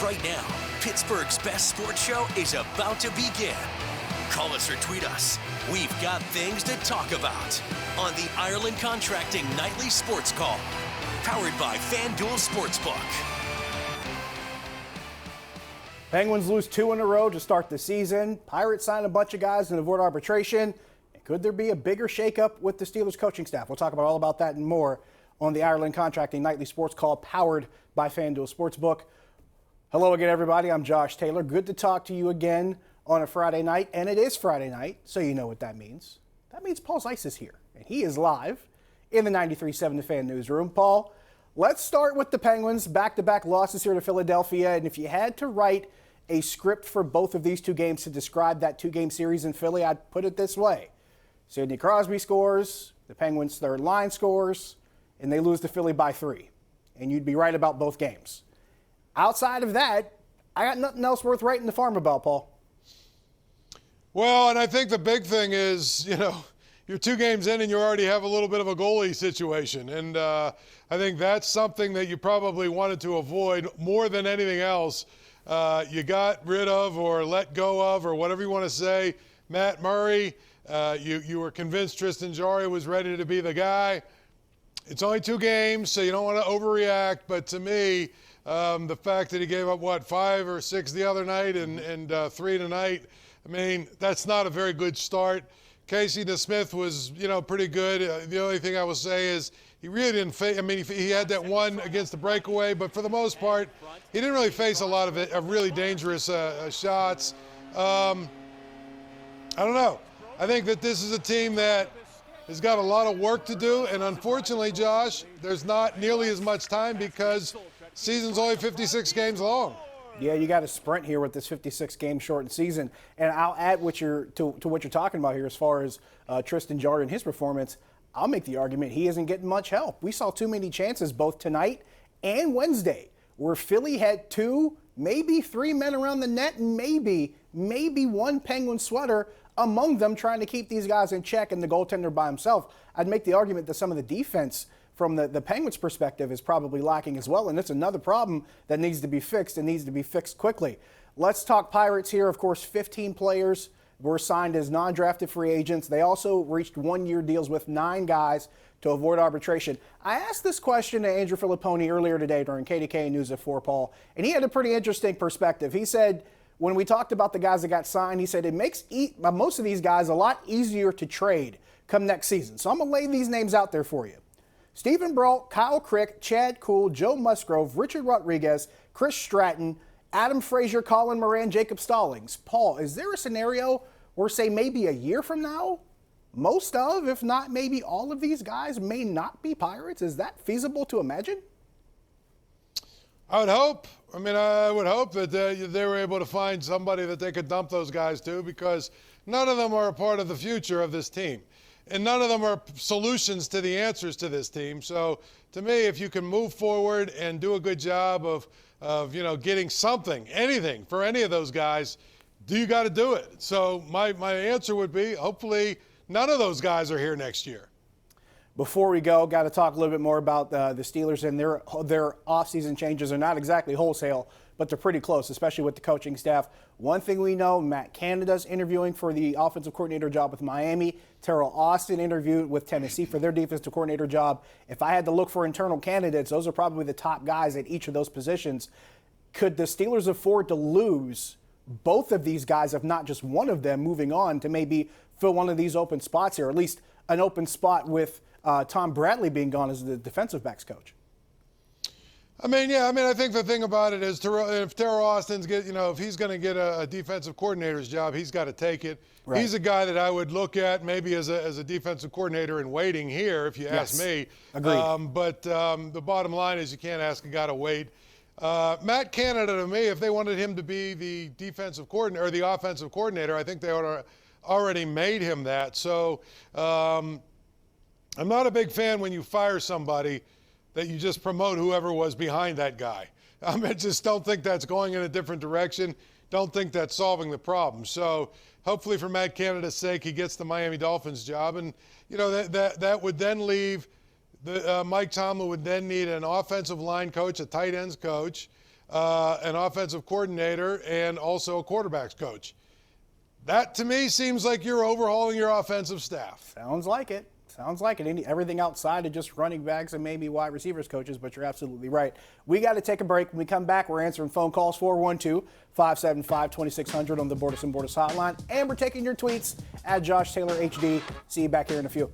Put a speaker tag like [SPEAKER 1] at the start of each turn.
[SPEAKER 1] Right now, Pittsburgh's best sports show is about to begin. Call us or tweet us. We've got things to talk about on the Ireland Contracting Nightly Sports Call, powered by FanDuel Sportsbook.
[SPEAKER 2] Penguins lose 2 in a row to start the season. Pirates sign a bunch of guys and avoid arbitration. And could there be a bigger shakeup with the Steelers coaching staff? We'll talk about all about that and more on the Ireland Contracting Nightly Sports Call, powered by FanDuel Sportsbook. Hello again, everybody. I'm Josh Taylor. Good to talk to you again on a Friday night. And it is Friday night, so you know what that means. That means Paul Zeise is here, and he is live in the 93.7 The Fan newsroom. Paul, let's start with the Penguins. Back-to-back losses here to Philadelphia. And if you had to write a script for both of these two games to describe that two-game series in Philly, I'd put it this way. Sidney Crosby scores, the Penguins' third line scores, and they lose to Philly by 3. And you'd be right about both games. Outside of that, I got nothing else worth writing the farm about, Paul.
[SPEAKER 3] Well, and I think the big thing is, you're 2 games in and you already have a little bit of a goalie situation. And I think that's something that you probably wanted to avoid more than anything else. You got rid of or let go of, or whatever you want to say, Matt Murray. You were convinced Tristan Jarry was ready to be the guy. It's only 2 games, so you don't want to overreact. But to me, the fact that he gave up, 5 or 6 the other night and 3 tonight, I mean, that's not a very good start. Casey DeSmith was, pretty good. The only thing I will say is he really didn't face. I mean, he had that one against the breakaway, but for the most part, he didn't really face a lot of really dangerous shots. I don't know. I think that this is a team that has got a lot of work to do, and unfortunately, Josh, there's not nearly as much time because season's only 56 games long.
[SPEAKER 2] Yeah, you got to sprint here with this 56-game shortened season. And I'll add to what you're talking about here as far as Tristan Jarry and his performance. I'll make the argument he isn't getting much help. We saw too many chances both tonight and Wednesday where Philly had 2, maybe 3 men around the net and maybe 1 Penguin sweater among them trying to keep these guys in check and the goaltender by himself. I'd make the argument that some of the defense from the Penguins' perspective is probably lacking as well, and it's another problem that needs to be fixed and needs to be fixed quickly. Let's talk Pirates here. Of course, 15 players were signed as non-drafted free agents. They also reached 1-year deals with 9 guys to avoid arbitration. I asked this question to Andrew Filipponi earlier today during KDKA News at 4, Paul, and he had a pretty interesting perspective. He said, when we talked about the guys that got signed, he said it makes most of these guys a lot easier to trade come next season. So I'm going to lay these names out there for you. Stephen Brault, Kyle Crick, Chad Kuhl, Joe Musgrove, Richard Rodriguez, Chris Stratton, Adam Frazier, Colin Moran, Jacob Stallings. Paul, is there a scenario where, say, maybe a year from now, most of, if not maybe all of these guys may not be Pirates? Is that feasible to imagine?
[SPEAKER 3] I would hope. I would hope that they were able to find somebody that they could dump those guys to, because none of them are a part of the future of this team. And none of them are solutions to the answers to this team. So, to me, if you can move forward and do a good job of getting something, anything for any of those guys, you got to do it. So my answer would be, hopefully, none of those guys are here next year.
[SPEAKER 2] Before we go, got to talk a little bit more about the Steelers and their offseason changes. They're not exactly wholesale, but they're pretty close, especially with the coaching staff. One thing we know, Matt Canada's interviewing for the offensive coordinator job with Miami. Terrell Austin interviewed with Tennessee for their defensive coordinator job. If I had to look for internal candidates, those are probably the top guys at each of those positions. Could the Steelers afford to lose both of these guys, if not just one of them, moving on to maybe fill one of these open spots here, or at least an open spot with Tom Bradley being gone as the defensive backs coach?
[SPEAKER 3] I think the thing about it is, if Terrell Austin's if he's going to get a defensive coordinator's job, he's got to take it. Right. He's a guy that I would look at maybe as a defensive coordinator in waiting here, if you ask me.
[SPEAKER 2] Agreed.
[SPEAKER 3] But the bottom line is you can't ask a guy to wait. Matt Canada, to me, if they wanted him to be the defensive coordinator or the offensive coordinator, I think they already made him that. So I'm not a big fan when you fire somebody that you just promote whoever was behind that guy. I just don't think that's going in a different direction. Don't think that's solving the problem. So hopefully for Matt Canada's sake, he gets the Miami Dolphins job. And, that would then leave Mike Tomlin would then need an offensive line coach, a tight ends coach. an offensive coordinator, and also a quarterback's coach. That, to me, seems like you're overhauling your offensive staff.
[SPEAKER 2] Sounds like it. Sounds like it. Everything outside of just running backs and maybe wide receivers coaches, but you're absolutely right. We got to take a break. When we come back, we're answering phone calls 412-575-2600 on the Bordas and Bordas hotline. And we're taking your tweets at Josh Taylor HD. See you back here in a few.